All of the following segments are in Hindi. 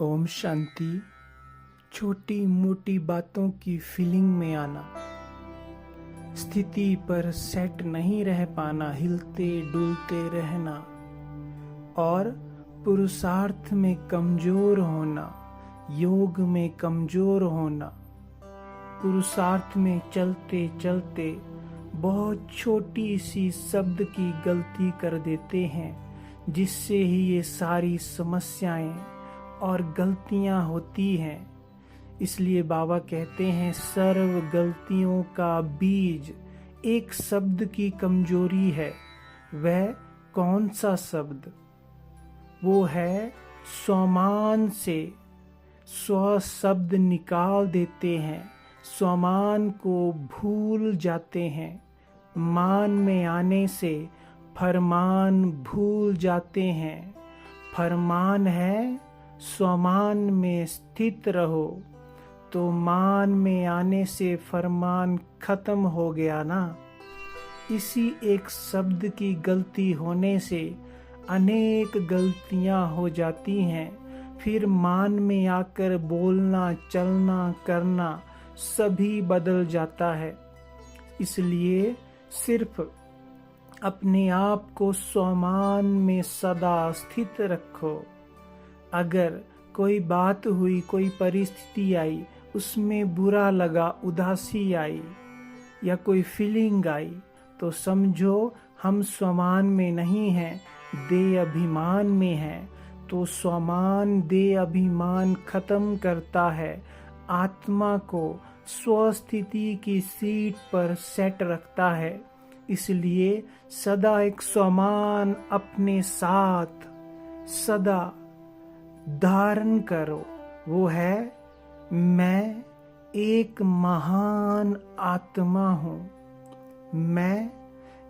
ओम शांति। छोटी मोटी बातों की फीलिंग में आना, स्थिति पर सेट नहीं रह पाना, हिलते डुलते रहना और पुरुषार्थ में कमजोर होना, योग में कमजोर होना। पुरुषार्थ में चलते चलते बहुत छोटी सी शब्द की गलती कर देते हैं, जिससे ही ये सारी समस्याएं और गलतियां होती हैं। इसलिए बाबा कहते हैं सर्व गलतियों का बीज एक शब्द की कमजोरी है। वह कौन सा शब्द? वो है स्वमान से स्व शब्द निकाल देते हैं, स्वमान को भूल जाते हैं। मान में आने से फरमान भूल जाते हैं। फरमान है स्वमान में स्थित रहो, तो मान में आने से फरमान खत्म हो गया ना। इसी एक शब्द की गलती होने से अनेक गलतियां हो जाती हैं। फिर मान में आकर बोलना, चलना, करना सभी बदल जाता है। इसलिए सिर्फ अपने आप को स्वमान में सदा स्थित रखो। अगर कोई बात हुई, कोई परिस्थिति आई, उसमें बुरा लगा, उदासी आई या कोई फीलिंग आई, तो समझो हम स्वमान में नहीं हैं, दे अभिमान में हैं। तो स्वमान दे अभिमान खत्म करता है, आत्मा को स्वस्थिति की सीट पर सेट रखता है। इसलिए सदा एक स्वमान अपने साथ सदा धारण करो। वो है मैं एक महान आत्मा हूँ। मैं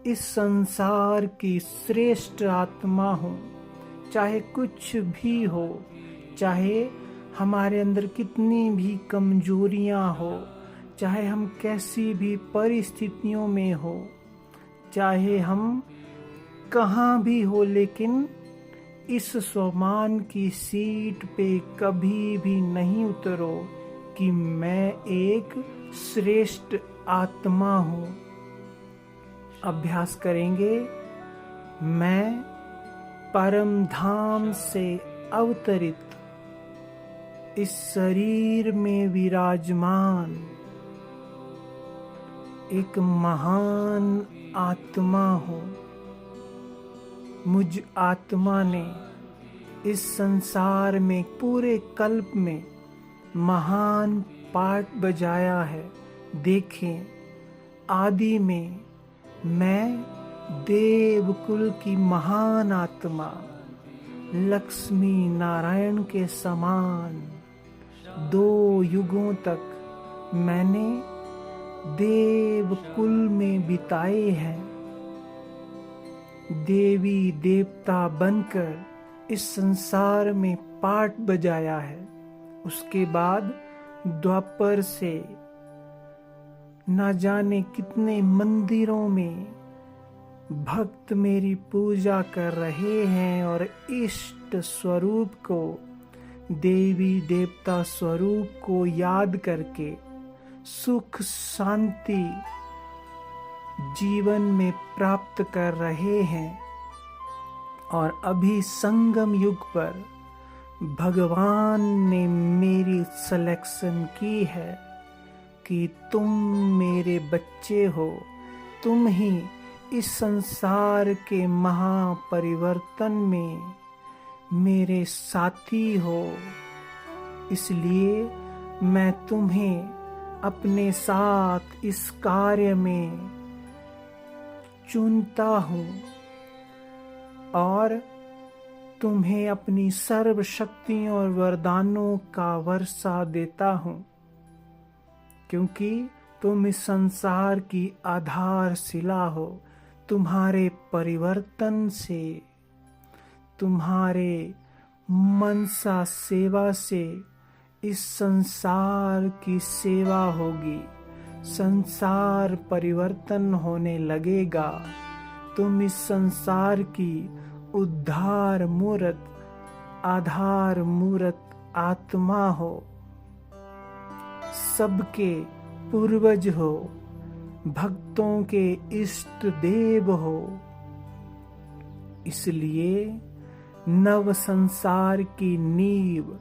इस संसार की श्रेष्ठ आत्मा हूँ। चाहे कुछ भी हो, चाहे हमारे अंदर कितनी भी कमजोरियाँ हो, चाहे हम कैसी भी परिस्थितियों में हो, चाहे हम कहाँ भी हो, लेकिन इस स्वमान की सीट पे कभी भी नहीं उतरो कि मैं एक श्रेष्ठ आत्मा हूँ। अभ्यास करेंगे। मैं परम धाम से अवतरित इस शरीर में विराजमान एक महान आत्मा हूँ। मुझ आत्मा ने इस संसार में पूरे कल्प में महान पार्ट बजाया है। देखें, आदि में मैं देवकुल की महान आत्मा, लक्ष्मी नारायण के समान 2 युगों तक मैंने देवकुल में बिताए हैं। देवी देवता बनकर इस संसार में पार्ट बजाया है। उसके बाद द्वापर से न जाने कितने मंदिरों में भक्त मेरी पूजा कर रहे हैं और इष्ट स्वरूप को, देवी देवता स्वरूप को याद करके सुख शांति जीवन में प्राप्त कर रहे हैं। और अभी संगम युग पर भगवान ने मेरी सिलेक्शन की है कि तुम मेरे बच्चे हो, तुम ही इस संसार के महापरिवर्तन में मेरे साथी हो। इसलिए मैं तुम्हें अपने साथ इस कार्य में चुनता हूँ और तुम्हें अपनी सर्व शक्तियों और वरदानों का वर्षा देता हूँ, क्योंकि तुम इस संसार की आधारशिला हो। तुम्हारे परिवर्तन से, तुम्हारे मनसा सेवा से इस संसार की सेवा होगी। संसार परिवर्तन होने लगेगा। तुम इस संसार की उद्धार मूर्त, आधार मूर्त आत्मा हो, सबके पूर्वज हो, भक्तों के इष्ट देव हो। इसलिए नव संसार की नींव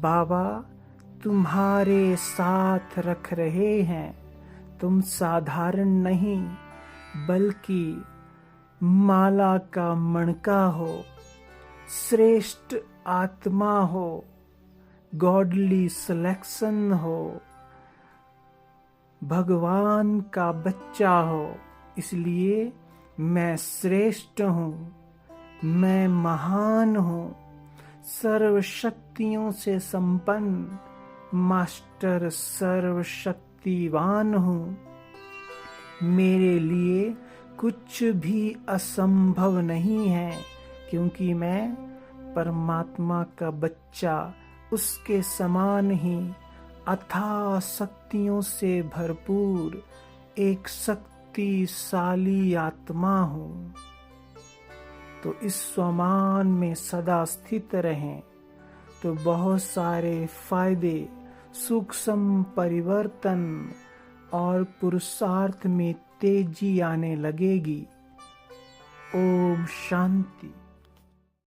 बाबा तुम्हारे साथ रख रहे हैं। तुम साधारण नहीं बल्कि माला का मणका हो, श्रेष्ठ आत्मा हो, गॉडली सिलेक्शन हो, भगवान का बच्चा हो। इसलिए मैं श्रेष्ठ हूँ, मैं महान हूँ, सर्वशक्तियों से संपन्न मास्टर सर्वशक्तिवान हूँ। मेरे लिए कुछ भी असंभव नहीं है, क्योंकि मैं परमात्मा का बच्चा, उसके समान ही अथाह शक्तियों से भरपूर एक शक्तिशाली आत्मा हूँ। तो इस स्वमान में सदा स्थित रहें तो बहुत सारे फायदे, सूक्ष्म परिवर्तन और पुरुषार्थ में तेजी आने लगेगी। ओम शांति।